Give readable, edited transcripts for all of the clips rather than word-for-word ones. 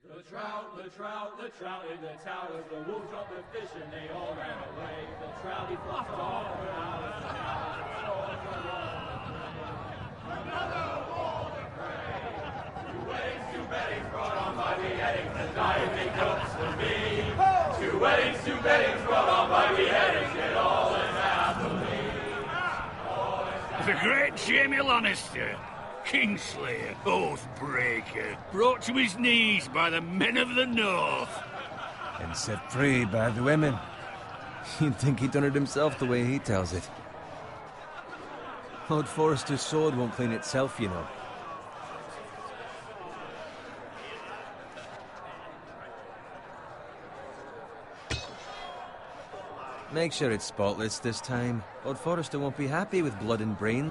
The trout in the towers, the wolves dropped the fish and they all ran away. The trout he flopped off for hours and hours. Another war to pray. Two weddings brought on by beheadings, and diving cups for me. Two weddings brought on by beheadings, yet all is happily. The great Jamie Lannister, Kingslayer, Oathbreaker, brought to his knees by the men of the North. And set free by the women. You'd think he'd done it himself the way he tells it. Lord Forrester's sword won't clean itself, you know. Make sure it's spotless this time. Lord Forrester won't be happy with blood and brain.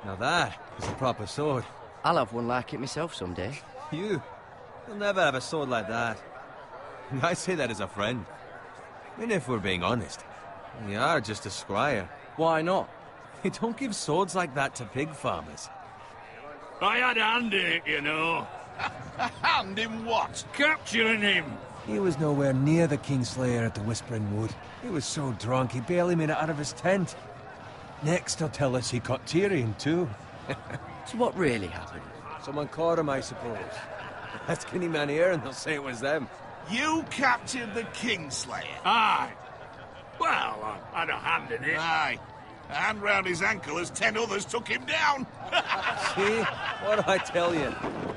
Now that is a proper sword. I'll have one like it myself someday. You'll never have a sword like that. I say that as a friend. I mean, if we're being honest, you are just a squire. Why not? You don't give swords like that to pig farmers. I had a hand in it, you know. A hand in what? Capturing him. He was nowhere near the Kingslayer at the Whispering Wood. He was so drunk he barely made it out of his tent. Next he'll tell us he caught Tyrion too. So what really happened? Someone caught him, I suppose. Ask any man here and they'll say it was them. You captured the Kingslayer? Aye. Well, I had a hand in it. Aye. A hand round his ankle as 10 others took him down. See? What did I tell you?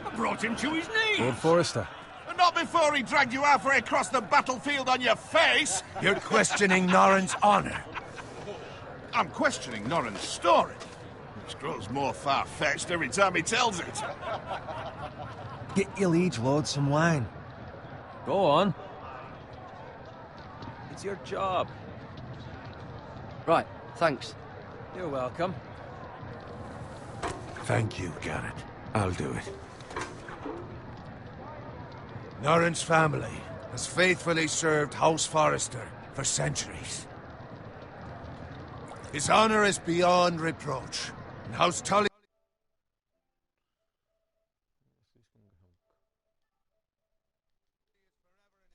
I brought him to his knees. Lord Forrester. But not before he dragged you halfway across the battlefield on your face. You're questioning Norrin's honor. I'm questioning Norrin's story, which grows more far-fetched every time he tells it. Get your liege lord some wine. Go on. It's your job. Right, thanks. You're welcome. Thank you, Garrett. I'll do it. Norrin's family has faithfully served House Forrester for centuries. His honor is beyond reproach, and House Tully...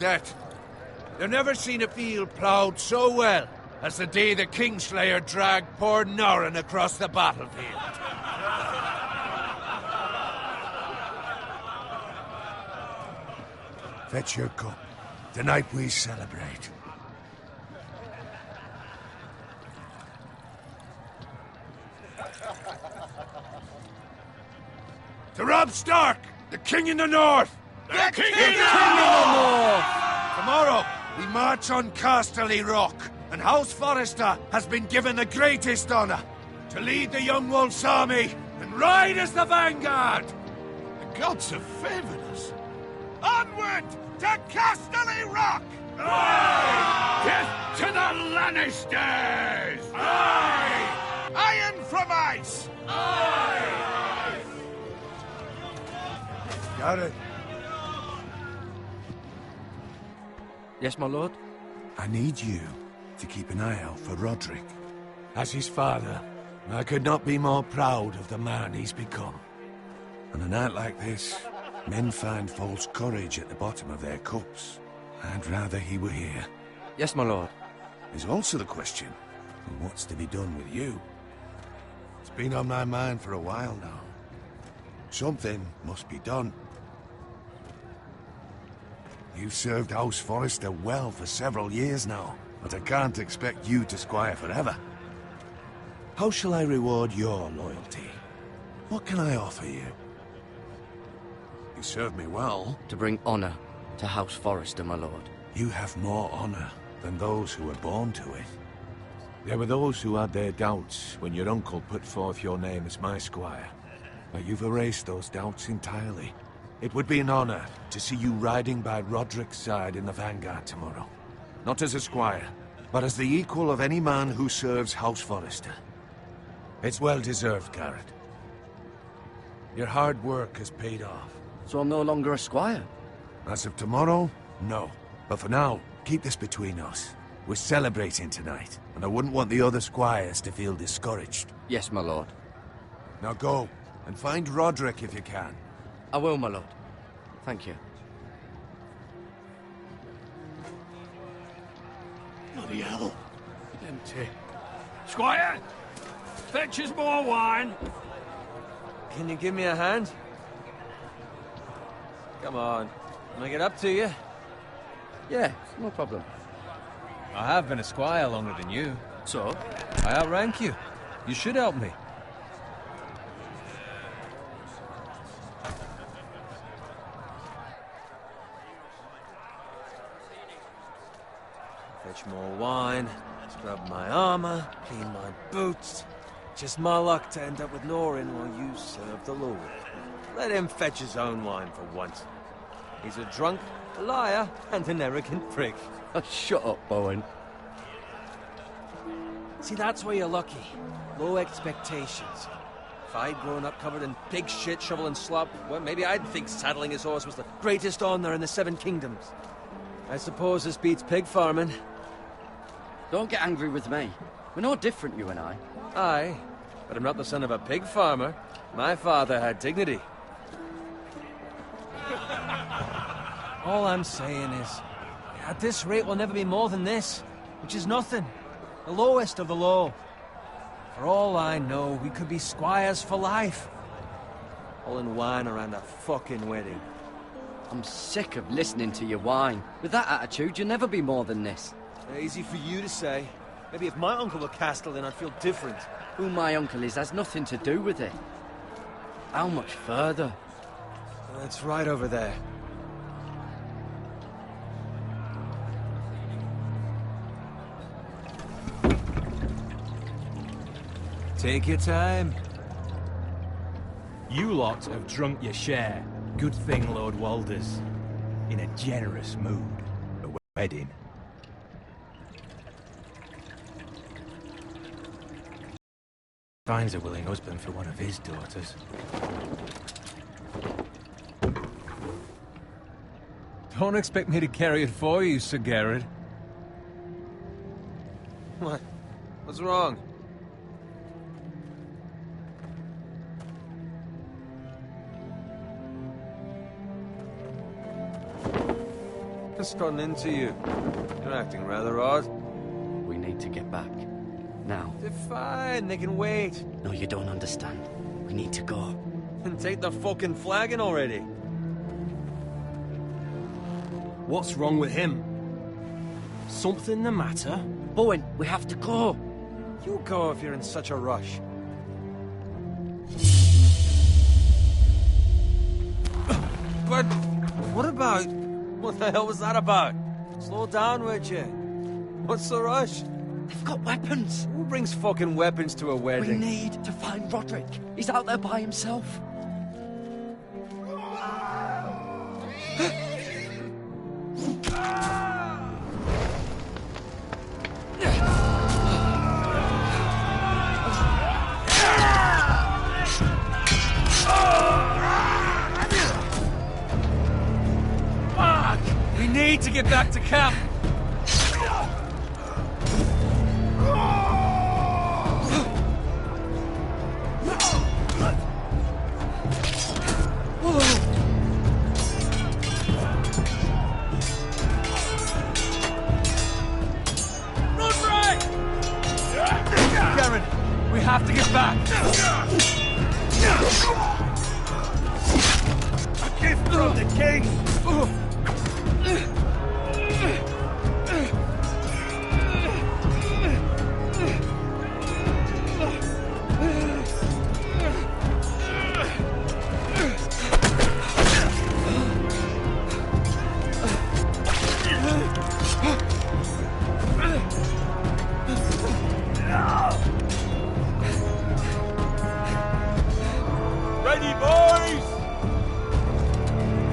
Death. They've never seen a field ploughed so well as the day the Kingslayer dragged poor Norrin across the battlefield. Fetch your cup. Tonight we celebrate. To Robb Stark, the King in the North! The King in the North! Tomorrow, we march on Casterly Rock, and House Forrester has been given the greatest honor to lead the Young Wolf's army and ride as the vanguard! The gods have favored us. Onward to Casterly Rock! Aye! Death to the Lannisters! Aye! Iron from ice! Aye! Got it. Yes, my lord? I need you to keep an eye out for Roderick. As his father, I could not be more proud of the man he's become. On a night like this, men find false courage at the bottom of their cups. I'd rather he were here. Yes, my lord. There's also the question of what's to be done with you. It's been on my mind for a while now. Something must be done. You've served House Forrester well for several years now, but I can't expect you to squire forever. How shall I reward your loyalty? What can I offer you? You served me well. To bring honor to House Forrester, my lord. You have more honor than those who were born to it. There were those who had their doubts when your uncle put forth your name as my squire. But you've erased those doubts entirely. It would be an honor to see you riding by Roderick's side in the vanguard tomorrow. Not as a squire, but as the equal of any man who serves House Forrester. It's well deserved, Garrett. Your hard work has paid off. So I'm no longer a squire? As of tomorrow, no. But for now, keep this between us. We're celebrating tonight, and I wouldn't want the other squires to feel discouraged. Yes, my lord. Now go. And find Roderick if you can. I will, my lord. Thank you. Bloody hell. Empty. Squire! Fetch us more wine. Can you give me a hand? Come on. Can I get up to you? Yeah, no problem. I have been a squire longer than you. So? I outrank you. You should help me. Fetch more wine, scrub my armor, clean my boots. Just my luck to end up with Norin while you serve the Lord. Let him fetch his own wine for once. He's a drunk, a liar, and an arrogant prick. Oh, shut up, Bowen. See, that's where you're lucky. Low expectations. If I'd grown up covered in pig shit, shovel and slop, well, maybe I'd think saddling his horse was the greatest honor in the Seven Kingdoms. I suppose this beats pig farming. Don't get angry with me. We're no different, you and I. Aye, but I'm not the son of a pig farmer. My father had dignity. All I'm saying is, at this rate we'll never be more than this, which is nothing. The lowest of the low. For all I know, we could be squires for life. All in wine around a fucking wedding. I'm sick of listening to your whine. With that attitude, you'll never be more than this. Easy for you to say. Maybe if my uncle were Castellan, I'd feel different. Who my uncle is has nothing to do with it. How much further? It's right over there. Take your time. You lot have drunk your share. Good thing Lord Walder's in a generous mood. A wedding. Finds a willing husband for one of his daughters. Don't expect me to carry it for you, Sir Garrett. What? What's wrong? What's gotten into you? You're acting rather odd. We need to get back. Now. They're fine, they can wait. No, you don't understand. We need to go. And take the fucking flagon already. What's wrong with him? Something the matter? Bowen, we have to go. You go if you're in such a rush. But what about... What the hell was that about? Slow down, would you? What's the rush? They've got weapons. Who brings fucking weapons to a We wedding? need to find Roderick. He's out there by himself. We need to get back to camp. We have to get back! A gift from the king! Ready, boys!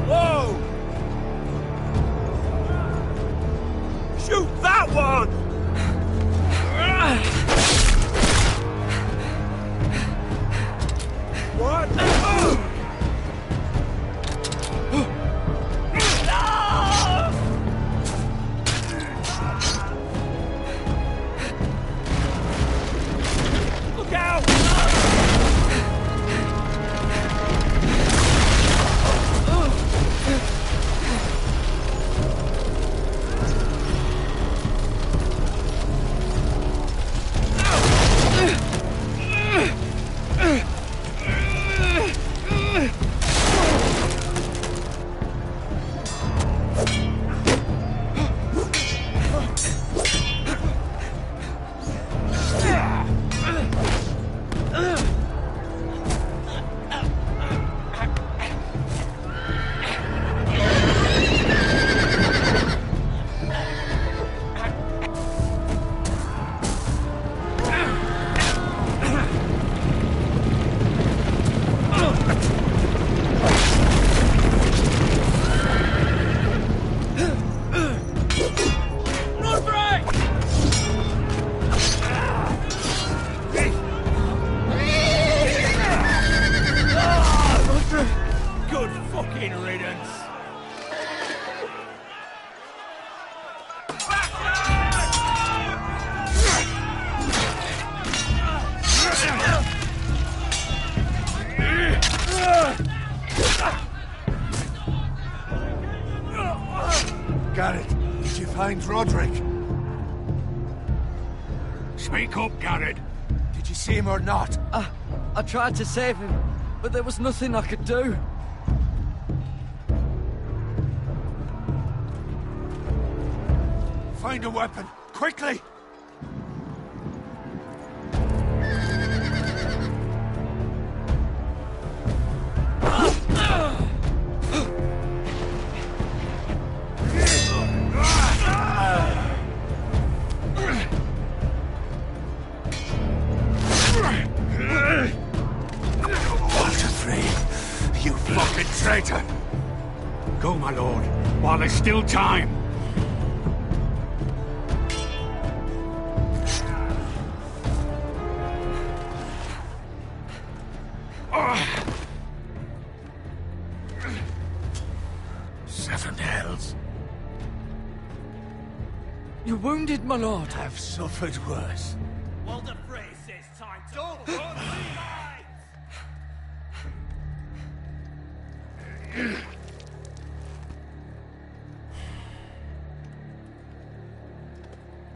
Whoa! Shoot that one! What? Look out! fucking riddance. Garrett, did you find Roderick? Speak up, Garrett. Did you see him or not? I tried to save him, but there was nothing I could do. Find a weapon, quickly! You fucking traitor! Go, my lord, while there's still time. Seven hells. You're wounded, my lord. I've suffered worse. Well, the phrase says time to... Don't run,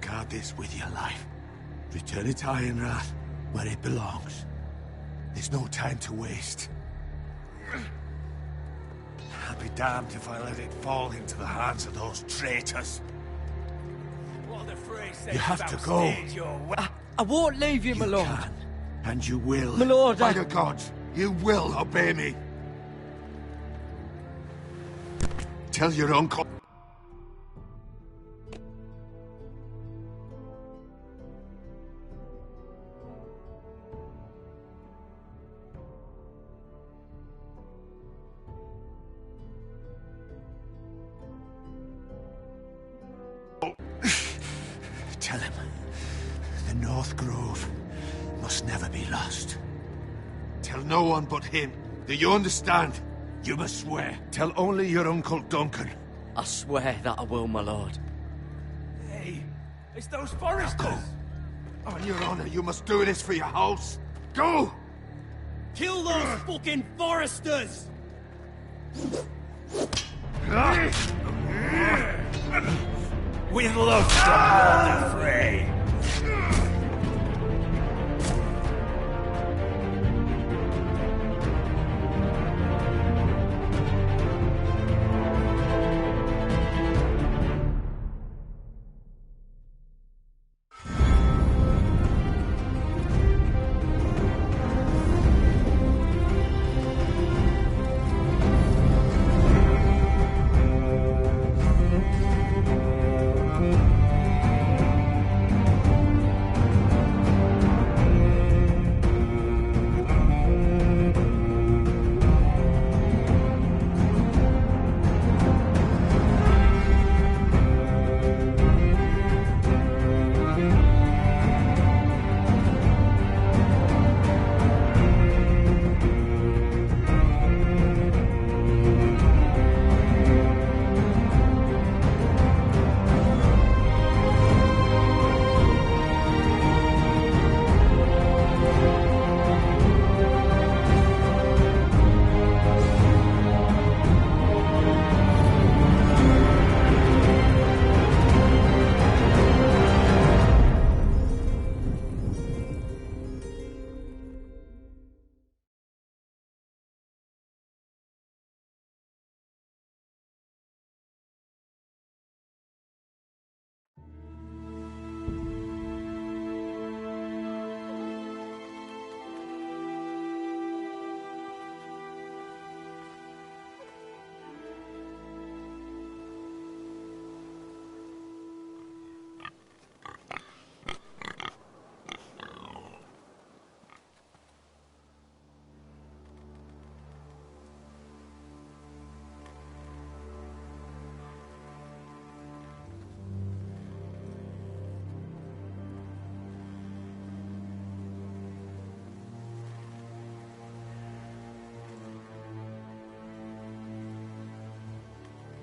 Guard this with your life. Return it to Ironrath, where it belongs. There's no time to waste. I'll be damned if I let it fall into the hands of those traitors. Well, the phrase says You have to go. I won't leave you, my lord. Can, and you will. My lord, By the gods, you will obey me. Tell your uncle. Tell him the North Grove must never be lost. Tell no one but him. Do you understand? You must swear. Tell only your Uncle Duncan. I swear that I will, my lord. Hey, it's those foresters. On your honor, you must do this for your house. Go! Kill those fucking foresters! With love from Lord Frey.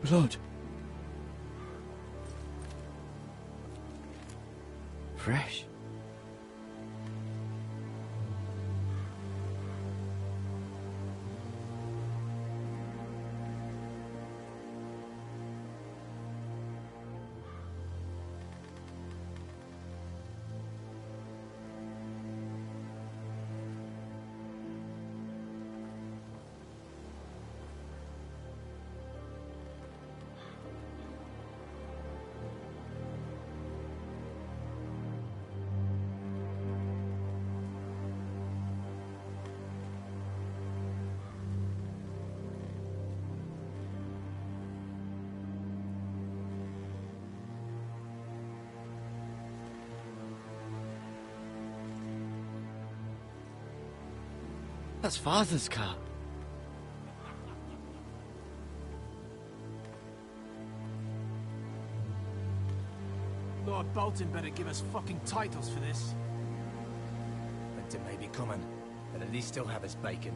Blood. Fresh. That's Father's car. Lord Bolton better give us fucking titles for this. Winter may be coming, but at least he'll have his bacon.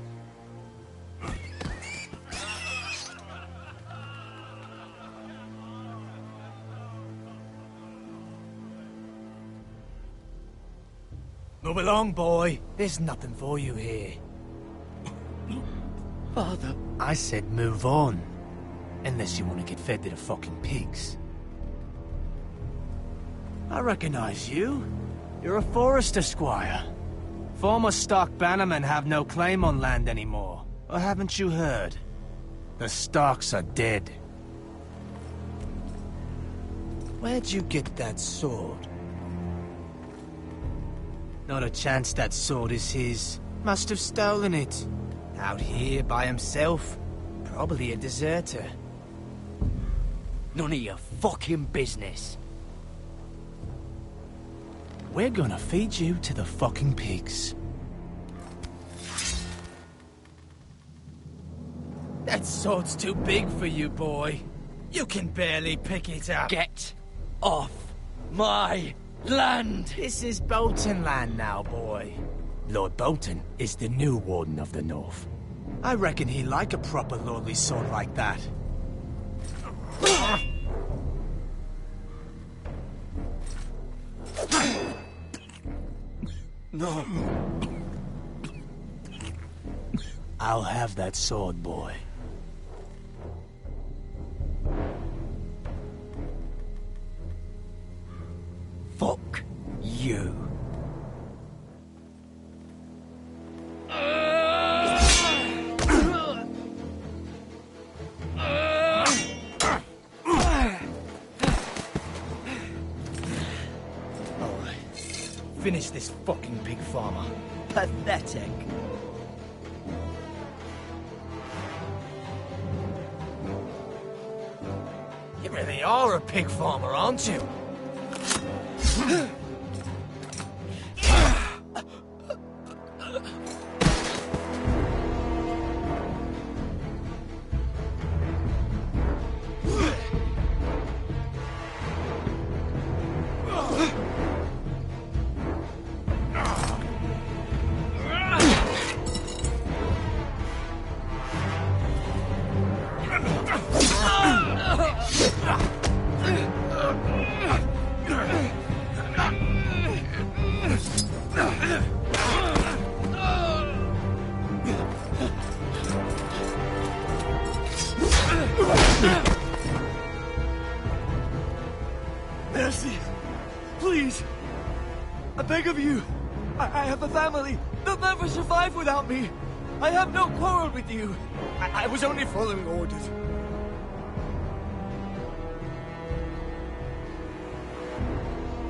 Move along, boy. There's nothing for you here. Father. I said move on. Unless you want to get fed to the fucking pigs. I recognize you. You're a Forester squire. Former Stark bannermen have no claim on land anymore. Or haven't you heard? The Starks are dead. Where'd you get that sword? Not a chance that sword is his. Must have stolen it. Out here by himself. Probably a deserter. None of your fucking business. We're gonna feed you to the fucking pigs. That sword's too big for you, boy. You can barely pick it up. Get off my land! This is Bolton land now, boy. Lord Bolton is the new Warden of the North. I reckon he'd like a proper lordly sword like that. No. I'll have that sword, boy. Fuck you. Finish this fucking pig farmer. Pathetic. You really are a pig farmer, aren't you? Mercy! Please! I beg of you! I have a family! They'll never survive without me! I have no quarrel with you! I was only following orders.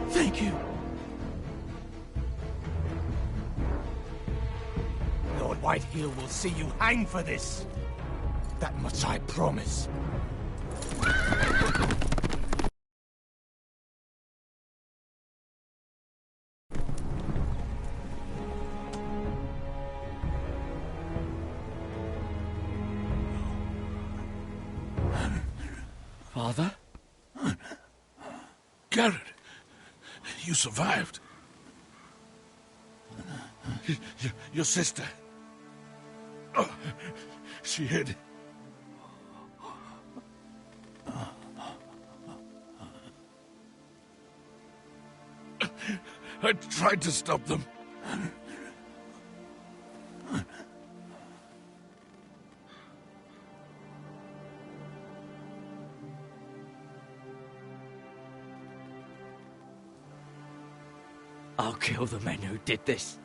Thank you. Lord Whitehill will see you hang for this. That much I promise. Father? Garrett, you survived. Your sister. Oh, she hid. I tried to stop them. I'll kill the men who did this.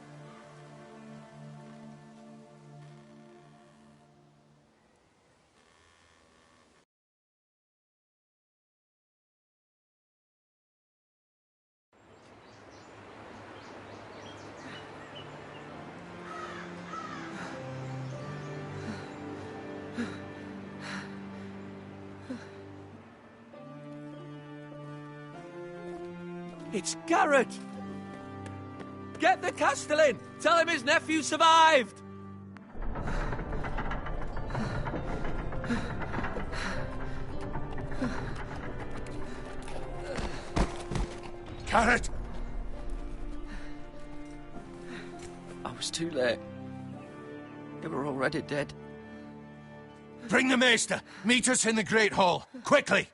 It's Garrett! Get the Castellan! Tell him his nephew survived! Garrett! I was too late. They were already dead. Bring the Maester! Meet us in the Great Hall! Quickly!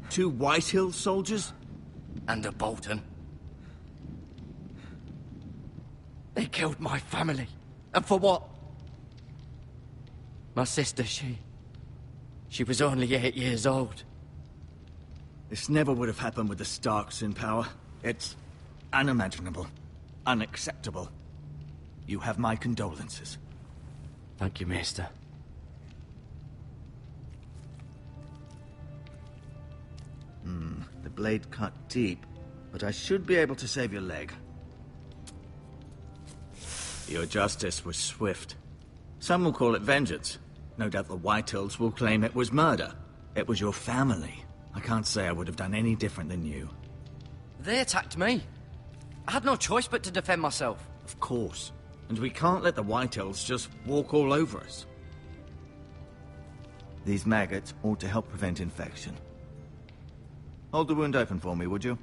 Two Whitehill soldiers? And a Bolton. They killed my family. And for what? My sister, she was only 8 years old. This never would have happened with the Starks in power. It's unimaginable. Unacceptable. You have my condolences. Thank you, Maester. The blade cut deep, but I should be able to save your leg. Your justice was swift. Some will call it vengeance. No doubt the Whitehills will claim it was murder. It was your family. I can't say I would have done any different than you. They attacked me. I had no choice but to defend myself. Of course. And we can't let the Whitehills just walk all over us. These maggots ought to help prevent infection. Hold the wound open for me, would you?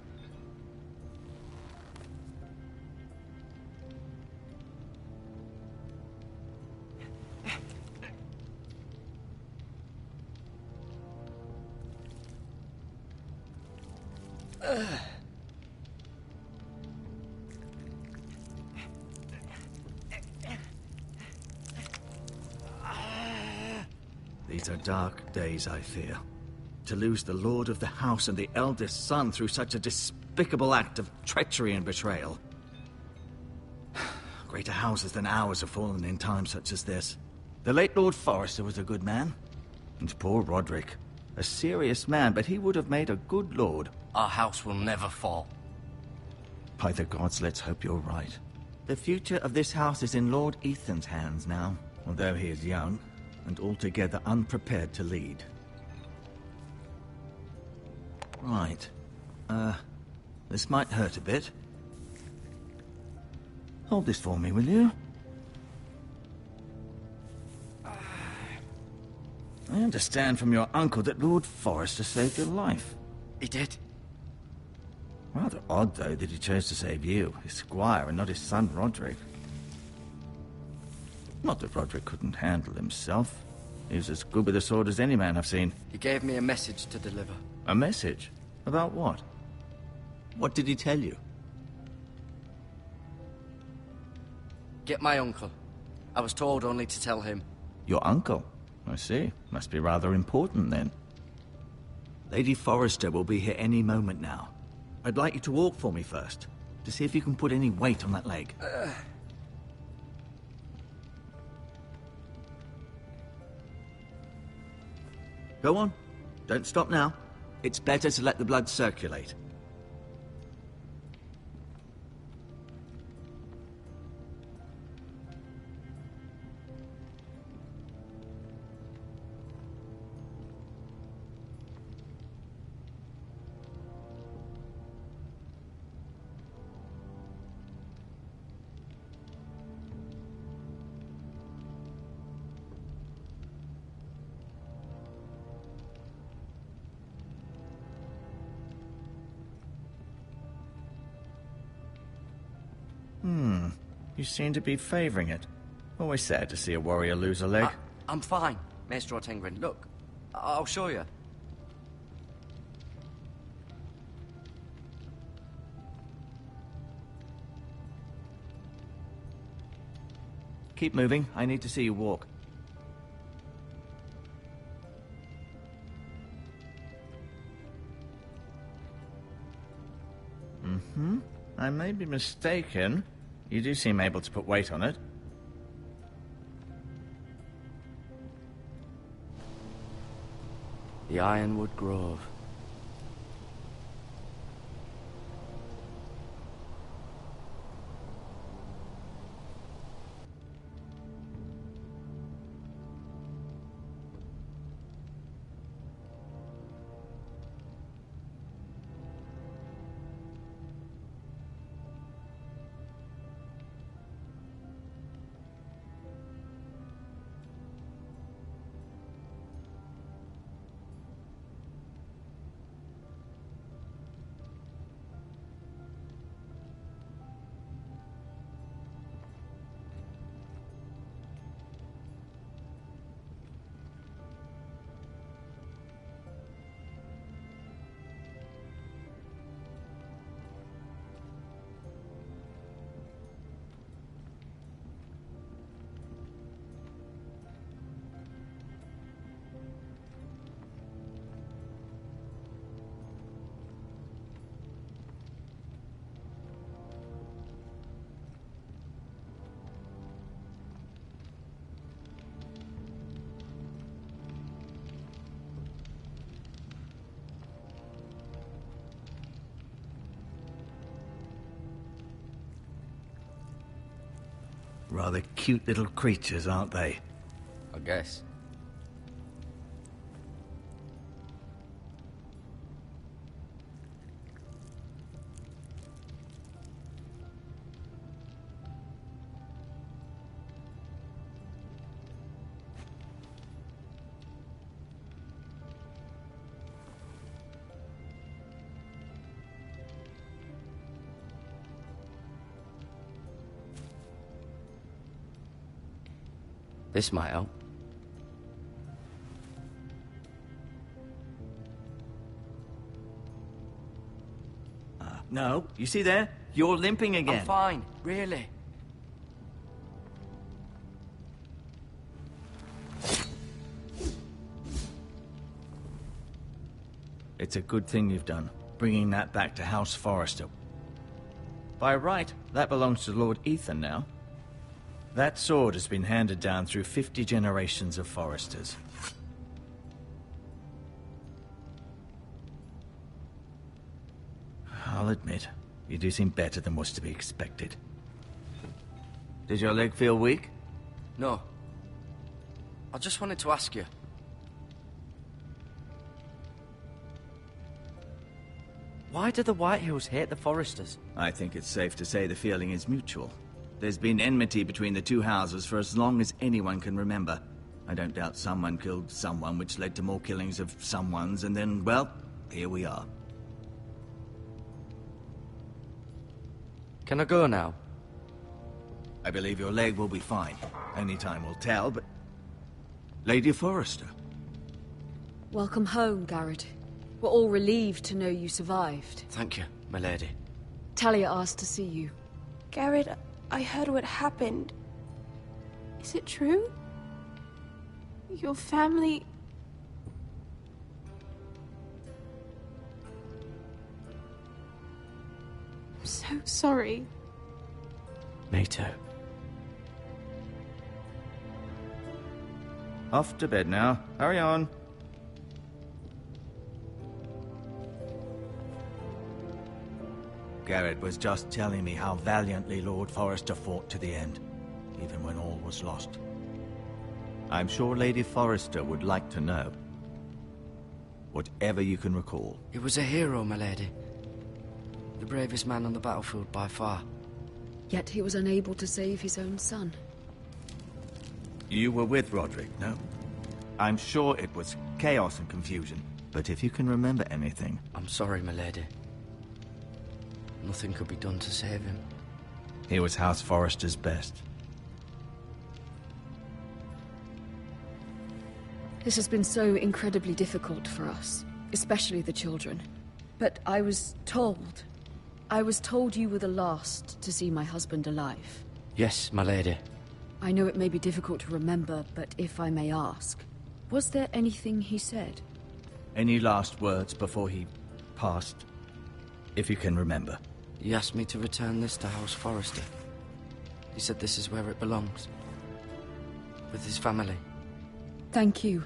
These are dark days, I fear. To lose the lord of the house and the eldest son through such a despicable act of treachery and betrayal. Greater houses than ours have fallen in times such as this. The late Lord Forrester was a good man. And poor Roderick. A serious man, but he would have made a good lord. Our house will never fall. By the gods, let's hope you're right. The future of this house is in Lord Ethan's hands now, although he is young and altogether unprepared to lead. Right. This might hurt a bit. Hold this for me, will you? I understand from your uncle that Lord Forrester saved your life. He did. Rather odd, though, that he chose to save you, his squire, and not his son, Roderick. Not that Roderick couldn't handle himself. He was as good with a sword as any man I've seen. He gave me a message to deliver. A message? About what? What did he tell you? Get my uncle. I was told only to tell him. Your uncle? I see. Must be rather important, then. Lady Forrester will be here any moment now. I'd like you to walk for me first, to see if you can put any weight on that leg. Go on. Don't stop now. It's better to let the blood circulate. You seem to be favoring it. Always sad to see a warrior lose a leg. I'm fine. Maestro Tengrin, look. I'll show you. Keep moving. I need to see you walk. I may be mistaken. You do seem able to put weight on it. The Ironwood Grove. Rather cute little creatures, aren't they? I guess. This might help. No, you see there? You're limping again. I'm fine, really. It's a good thing you've done, bringing that back to House Forrester. By right, that belongs to Lord Ethan now. That sword has been handed down through 50 generations of Forresters. I'll admit, you do seem better than was to be expected. Does your leg feel weak? No. I just wanted to ask you. Why do the Whitehills hate the Forresters? I think it's safe to say the feeling is mutual. There's been enmity between the two houses for as long as anyone can remember. I don't doubt someone killed someone, which led to more killings of someones, and then, well, here we are. Can I go now? I believe your leg will be fine. Only time will tell, but... Lady Forrester. Welcome home, Garrett. We're all relieved to know you survived. Thank you, my lady. Talia asked to see you. Garrett, I heard what happened. Is it true? Your family... I'm so sorry. Me too. Off to bed now. Hurry on. Garrett was just telling me how valiantly Lord Forrester fought to the end, even when all was lost. I'm sure Lady Forrester would like to know. Whatever you can recall. He was a hero, my lady. The bravest man on the battlefield by far. Yet he was unable to save his own son. You were with Roderick, no? I'm sure it was chaos and confusion, but if you can remember anything... I'm sorry, my lady. Nothing could be done to save him. He was House Forrester's best. This has been so incredibly difficult for us, especially the children. But I was told you were the last to see my husband alive. Yes, my lady. I know it may be difficult to remember, but if I may ask, was there anything he said? Any last words before he passed? If you can remember. He asked me to return this to House Forrester. He said this is where it belongs. With his family. Thank you,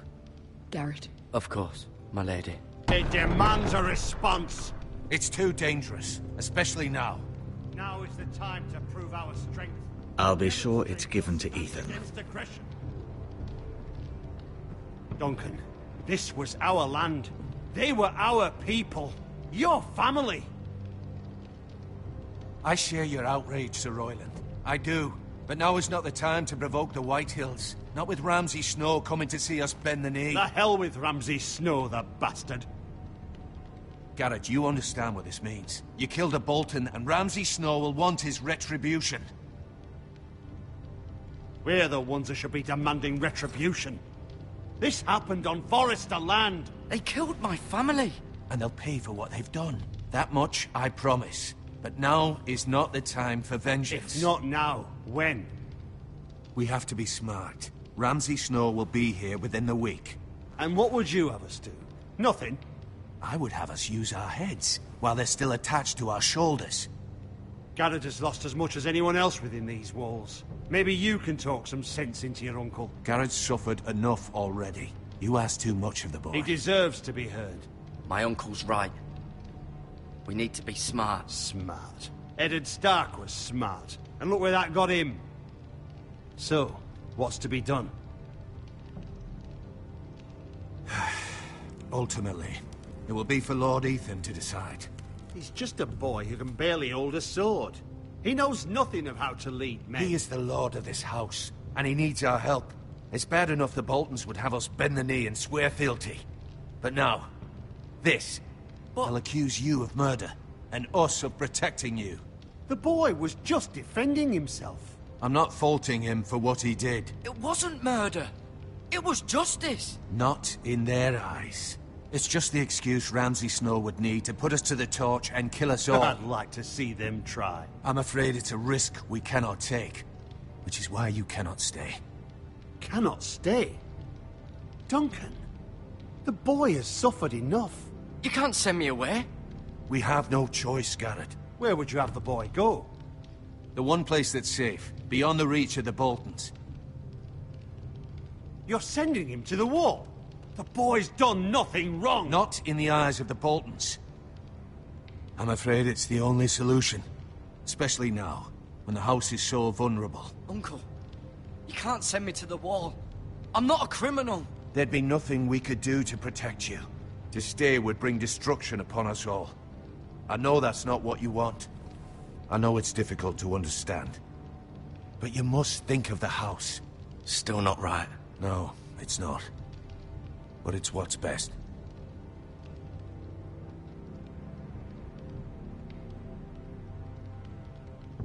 Garrett. Of course, my lady. It demands a response. It's too dangerous, especially now. Now is the time to prove our strength. I'll be sure it's given to Ethan. Against aggression. Duncan, this was our land. They were our people. Your family. I share your outrage, Sir Royland. I do. But now is not the time to provoke the White Hills. Not with Ramsay Snow coming to see us bend the knee. The hell with Ramsay Snow, the bastard. Garrett, you understand what this means. You killed a Bolton, and Ramsay Snow will want his retribution. We're the ones that should be demanding retribution. This happened on Forrester land. They killed my family. And they'll pay for what they've done. That much, I promise. But now is not the time for vengeance. If not now, when? We have to be smart. Ramsay Snow will be here within the week. And what would you have us do? Nothing? I would have us use our heads, while they're still attached to our shoulders. Garrett has lost as much as anyone else within these walls. Maybe you can talk some sense into your uncle. Garrett's suffered enough already. You ask too much of the boy. He deserves to be heard. My uncle's right. We need to be smart. Smart. Eddard Stark was smart. And look where that got him. So, what's to be done? Ultimately, it will be for Lord Ethan to decide. He's just a boy who can barely hold a sword. He knows nothing of how to lead men. He is the lord of this house, and he needs our help. It's bad enough the Boltons would have us bend the knee and swear fealty. But now, this. They'll accuse you of murder, and us of protecting you. The boy was just defending himself. I'm not faulting him for what he did. It wasn't murder. It was justice. Not in their eyes. It's just the excuse Ramsay Snow would need to put us to the torch and kill us all. I'd like to see them try. I'm afraid it's a risk we cannot take, which is why you cannot stay. Cannot stay? Duncan, the boy has suffered enough. You can't send me away. We have no choice, Garrett. Where would you have the boy go? The one place that's safe, beyond the reach of the Boltons. You're sending him to the wall? The boy's done nothing wrong! Not in the eyes of the Boltons. I'm afraid it's the only solution. Especially now, when the house is so vulnerable. Uncle, you can't send me to the wall. I'm not a criminal. There'd be nothing we could do to protect you. To stay would bring destruction upon us all. I know that's not what you want. I know it's difficult to understand. But you must think of the house. Still not right. No, it's not. But it's what's best.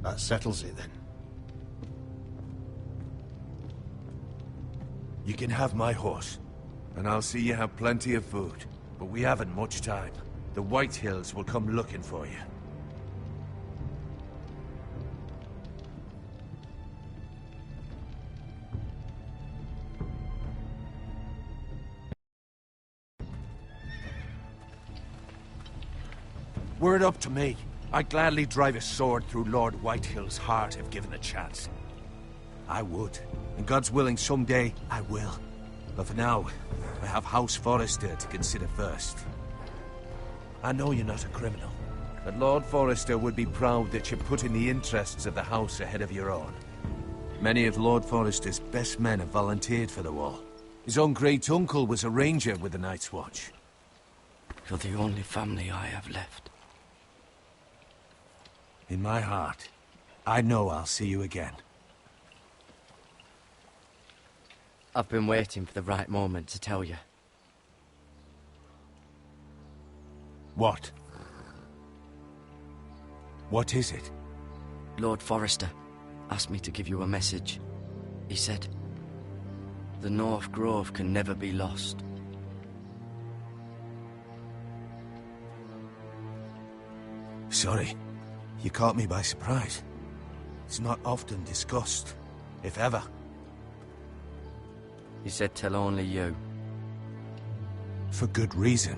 That settles it then. You can have my horse, and I'll see you have plenty of food. But we haven't much time. The White Hills will come looking for you. Were it up to me, I'd gladly drive a sword through Lord Whitehill's heart if given a chance. I would. And God's willing, someday I will. But for now, I have House Forrester to consider first. I know you're not a criminal, but Lord Forrester would be proud that you're putting the interests of the house ahead of your own. Many of Lord Forrester's best men have volunteered for the war. His own great-uncle was a ranger with the Night's Watch. You're the only family I have left. In my heart, I know I'll see you again. I've been waiting for the right moment to tell you. What? What is it? Lord Forrester asked me to give you a message. He said, The North Grove can never be lost. Sorry. You caught me by surprise. It's not often discussed, if ever. He said tell only you. For good reason.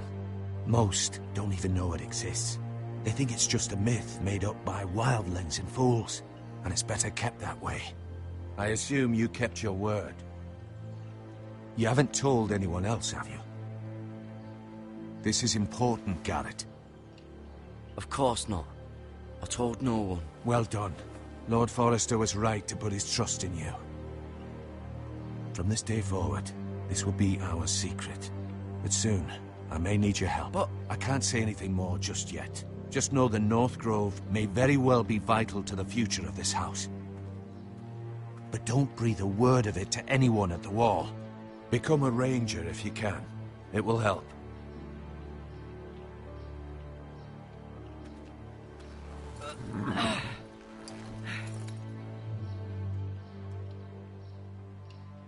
Most don't even know it exists. They think it's just a myth made up by wildlings and fools, and it's better kept that way. I assume you kept your word. You haven't told anyone else, have you? This is important, Garrett. Of course not. I told no one. Well done. Lord Forrester was right to put his trust in you. From this day forward, this will be our secret. But soon, I may need your help. But I can't say anything more just yet. Just know the North Grove may very well be vital to the future of this house. But don't breathe a word of it to anyone at the Wall. Become a ranger if you can. It will help.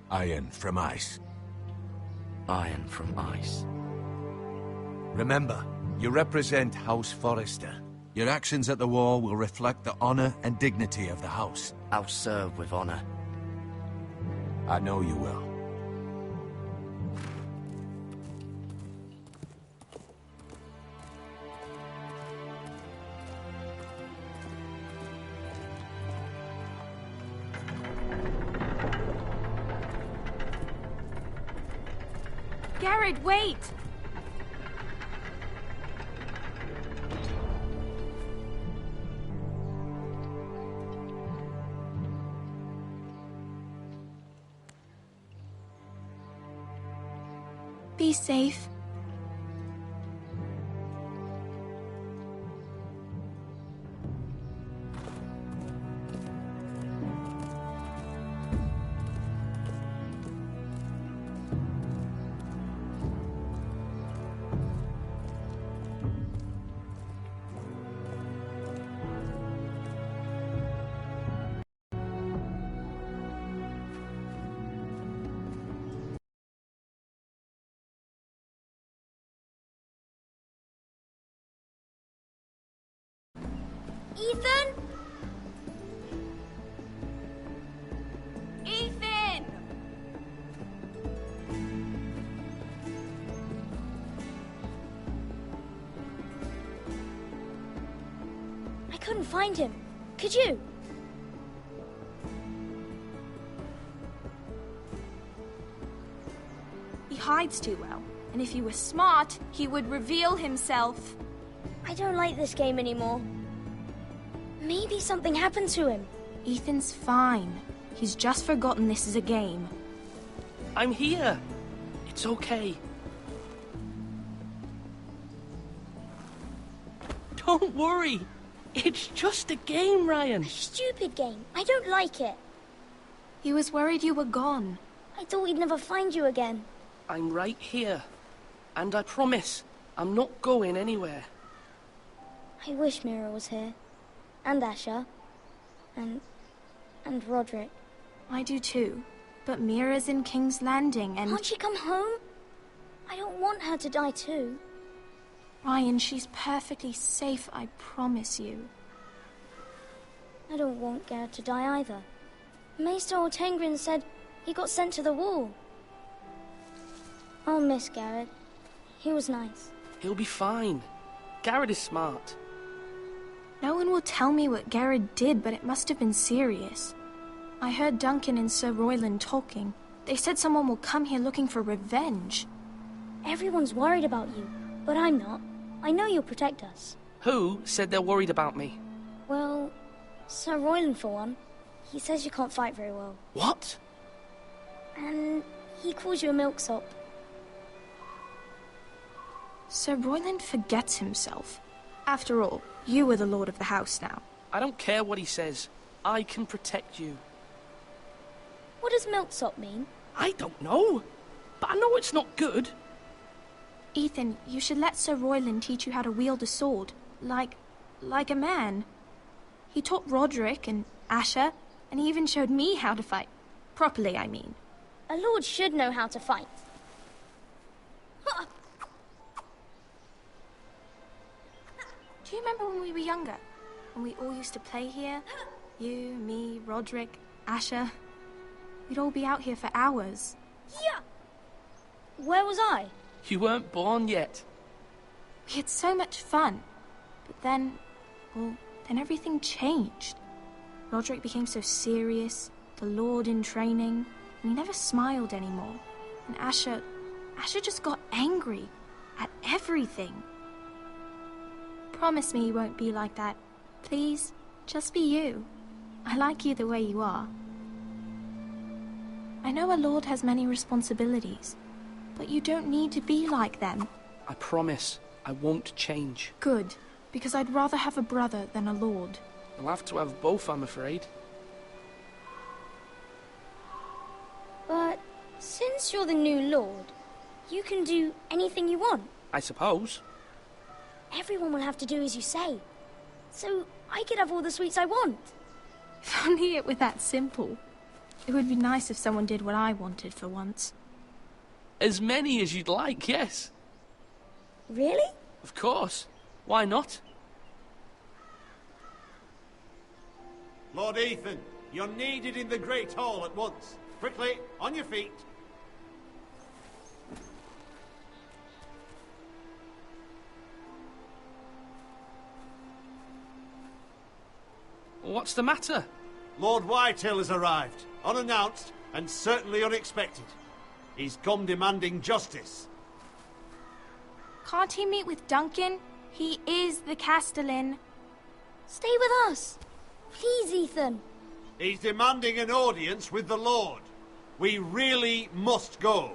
Iron from ice. Iron from ice. Remember, you represent House Forrester. Your actions at the Wall will reflect the honor and dignity of the house. I'll serve with honor. I know you will. Garrett, wait! Be safe. Ethan? Ethan! I couldn't find him. Could you? He hides too well, and if he was smart, he would reveal himself. I don't like this game anymore. Maybe something happened to him. Ethan's fine. He's just forgotten this is a game. I'm here. It's okay. Don't worry. It's just a game, Ryan. A stupid game. I don't like it. He was worried you were gone. I thought we'd never find you again. I'm right here. And I promise, I'm not going anywhere. I wish Mira was here. And Asher. And Roderick. I do too. But Mira's in King's Landing and... Can't she come home? I don't want her to die too. Ryan, she's perfectly safe, I promise you. I don't want Garrett to die either. Maester Ortengrin said he got sent to the Wall. I'll miss Garrett. He was nice. He'll be fine. Garrett is smart. No one will tell me what Garrett did, but it must have been serious. I heard Duncan and Sir Royland talking. They said someone will come here looking for revenge. Everyone's worried about you, but I'm not. I know you'll protect us. Who said they're worried about me? Well, Sir Royland for one. He says you can't fight very well. What? And he calls you a milksop. Sir Royland forgets himself. After all, you are the lord of the house now. I don't care what he says. I can protect you. What does milksop mean? I don't know. But I know it's not good. Ethan, you should let Sir Royland teach you how to wield a sword. Like a man. He taught Roderick and Asher, and he even showed me how to fight. Properly, I mean. A lord should know how to fight. Do you remember when we were younger? When we all used to play here? You, me, Roderick, Asher. We'd all be out here for hours. Yeah! Where was I? You weren't born yet. We had so much fun. But then, well, then everything changed. Roderick became so serious, the Lord in training, and he never smiled anymore. And Asher just got angry at everything. Promise me you won't be like that. Please, just be you. I like you the way you are. I know a lord has many responsibilities, but you don't need to be like them. I promise I won't change. Good, because I'd rather have a brother than a lord. I'll have to have both, I'm afraid. But since you're the new lord, you can do anything you want. I suppose. Everyone will have to do as you say. So I could have all the sweets I want. If only it were that simple. It would be nice if someone did what I wanted for once. As many as you'd like, yes. Really? Of course. Why not? Lord Ethan, you're needed in the Great Hall at once. Quickly, on your feet. What's the matter? Lord Whitehill has arrived, unannounced and certainly unexpected. He's come demanding justice. Can't he meet with Duncan? He is the Castellan. Stay with us. Please, Ethan. He's demanding an audience with the Lord. We really must go.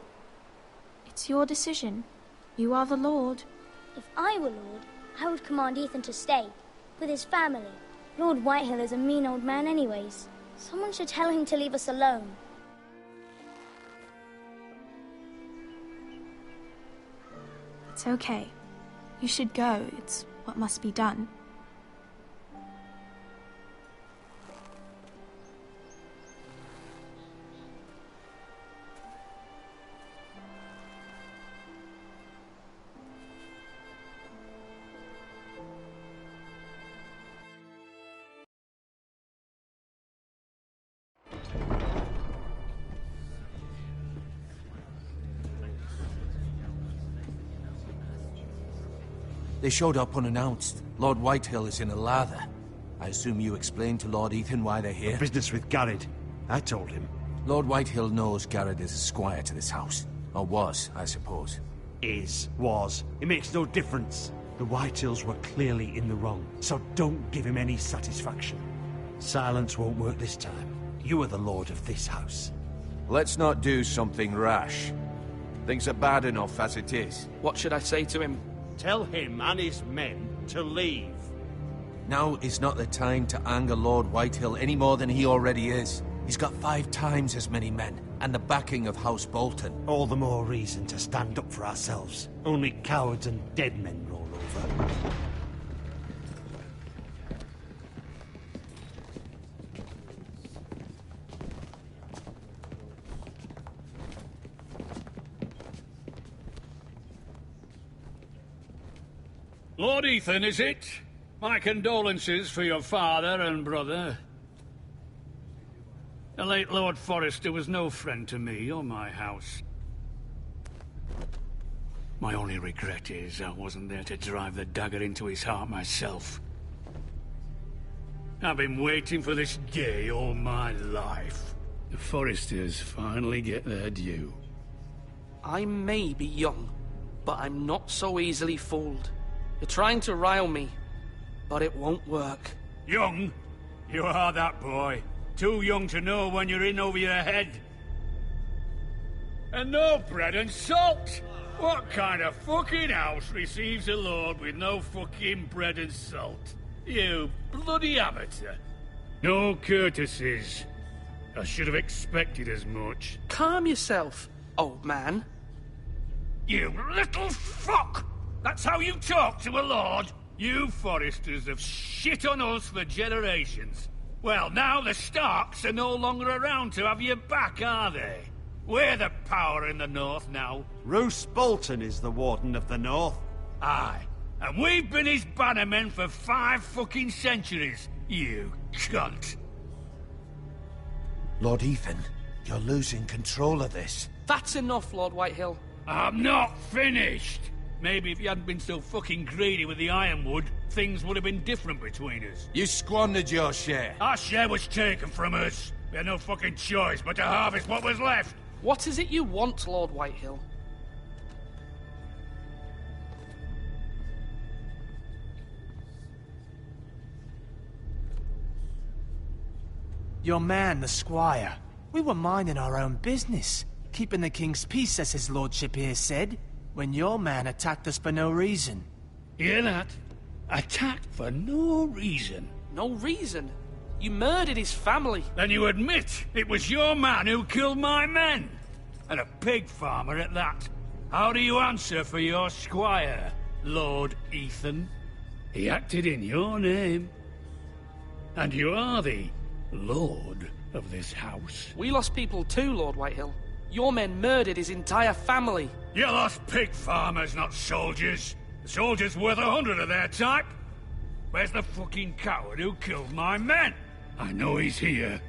It's your decision. You are the Lord. If I were Lord, I would command Ethan to stay, with his family. Lord Whitehill is a mean old man anyways. Someone should tell him to leave us alone. It's okay. You should go. It's what must be done. They showed up unannounced. Lord Whitehill is in a lather. I assume you explained to Lord Ethan why they're here? Business with Garrett. I told him. Lord Whitehill knows Garrett is a squire to this house. Or was, I suppose. Was. It makes no difference. The Whitehills were clearly in the wrong, so don't give him any satisfaction. Silence won't work this time. You are the lord of this house. Let's not do something rash. Things are bad enough as it is. What should I say to him? Tell him and his men to leave. Now is not the time to anger Lord Whitehill any more than he already is. He's got 5 times as many men, and the backing of House Bolton. All the more reason to stand up for ourselves. Only cowards and dead men roll over. Lord Ethan, is it? My condolences for your father and brother. The late Lord Forrester was no friend to me or my house. My only regret is I wasn't there to drive the dagger into his heart myself. I've been waiting for this day all my life. The Forresters finally get their due. I may be young, but I'm not so easily fooled. You're trying to rile me, but it won't work. Young? You are that boy. Too young to know when you're in over your head. And no bread and salt! What kind of fucking house receives a lord with no fucking bread and salt? You bloody amateur. No courtesies. I should have expected as much. Calm yourself, old man. You little fuck! That's how you talk to a lord? You Forresters have shit on us for generations. Well, now the Starks are no longer around to have your back, are they? We're the power in the north now. Roose Bolton is the Warden of the North. Aye. And we've been his bannermen for 5 fucking centuries, you cunt. Lord Ethan, you're losing control of this. That's enough, Lord Whitehill. I'm not finished. Maybe if you hadn't been so fucking greedy with the ironwood, things would have been different between us. You squandered your share. Our share was taken from us. We had no fucking choice but to harvest what was left. What is it you want, Lord Whitehill? Your man, the squire. We were minding our own business, keeping the king's peace, as his lordship here said, when your man attacked us for no reason. Hear that? Attacked for no reason. No reason? You murdered his family. Then you admit it was your man who killed my men. And a pig farmer at that. How do you answer for your squire, Lord Ethan? He acted in your name. And you are the lord of this house. We lost people too, Lord Whitehill. Your men murdered his entire family. You lost pig farmers, not soldiers. The soldiers worth 100 of their type. Where's the fucking coward who killed my men? I know he's here.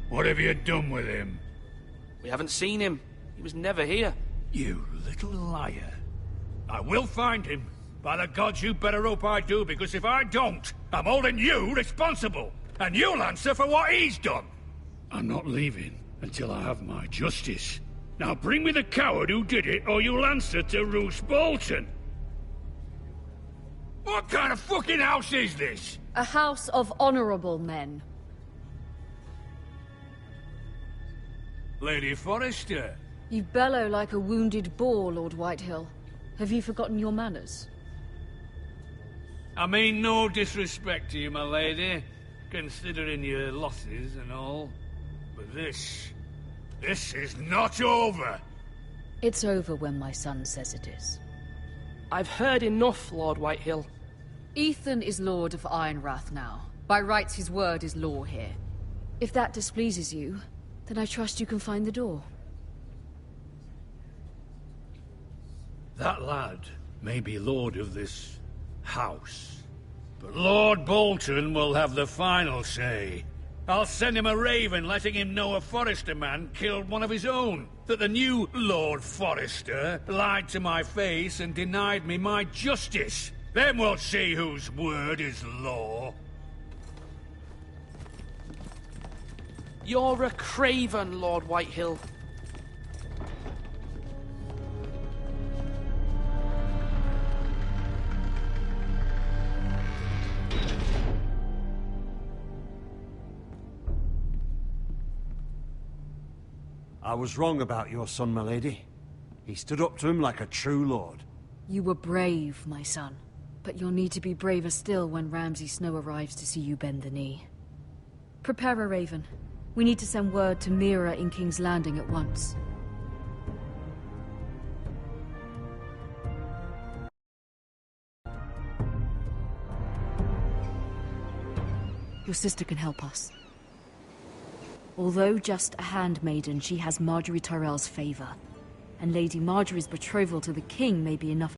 What have you done with him? We haven't seen him. He was never here. You little liar. I will find him. By the gods, you better hope I do, because if I don't, I'm holding you responsible. And you'll answer for what he's done. I'm not leaving until I have my justice. Now bring me the coward who did it, or you'll answer to Roose Bolton. What kind of fucking house is this? A house of honorable men. Lady Forrester. You bellow like a wounded boar, Lord Whitehill. Have you forgotten your manners? I mean no disrespect to you, my lady, considering your losses and all. But this is not over. It's over when my son says it is. I've heard enough, Lord Whitehill. Ethan is Lord of Ironrath now. By rights, his word is law here. If that displeases you, then I trust you can find the door. That lad may be lord of this house, but Lord Bolton will have the final say. I'll send him a raven letting him know a Forrester man killed one of his own. That the new Lord Forrester lied to my face and denied me my justice. Then we'll see whose word is law. You're a craven, Lord Whitehill. I was wrong about your son, my lady. He stood up to him like a true lord. You were brave, my son. But you'll need to be braver still when Ramsay Snow arrives to see you bend the knee. Prepare a raven. We need to send word to Mira in King's Landing at once. Your sister can help us. Although just a handmaiden, she has Marjorie Tyrell's favor. And Lady Marjorie's betrothal to the king may be enough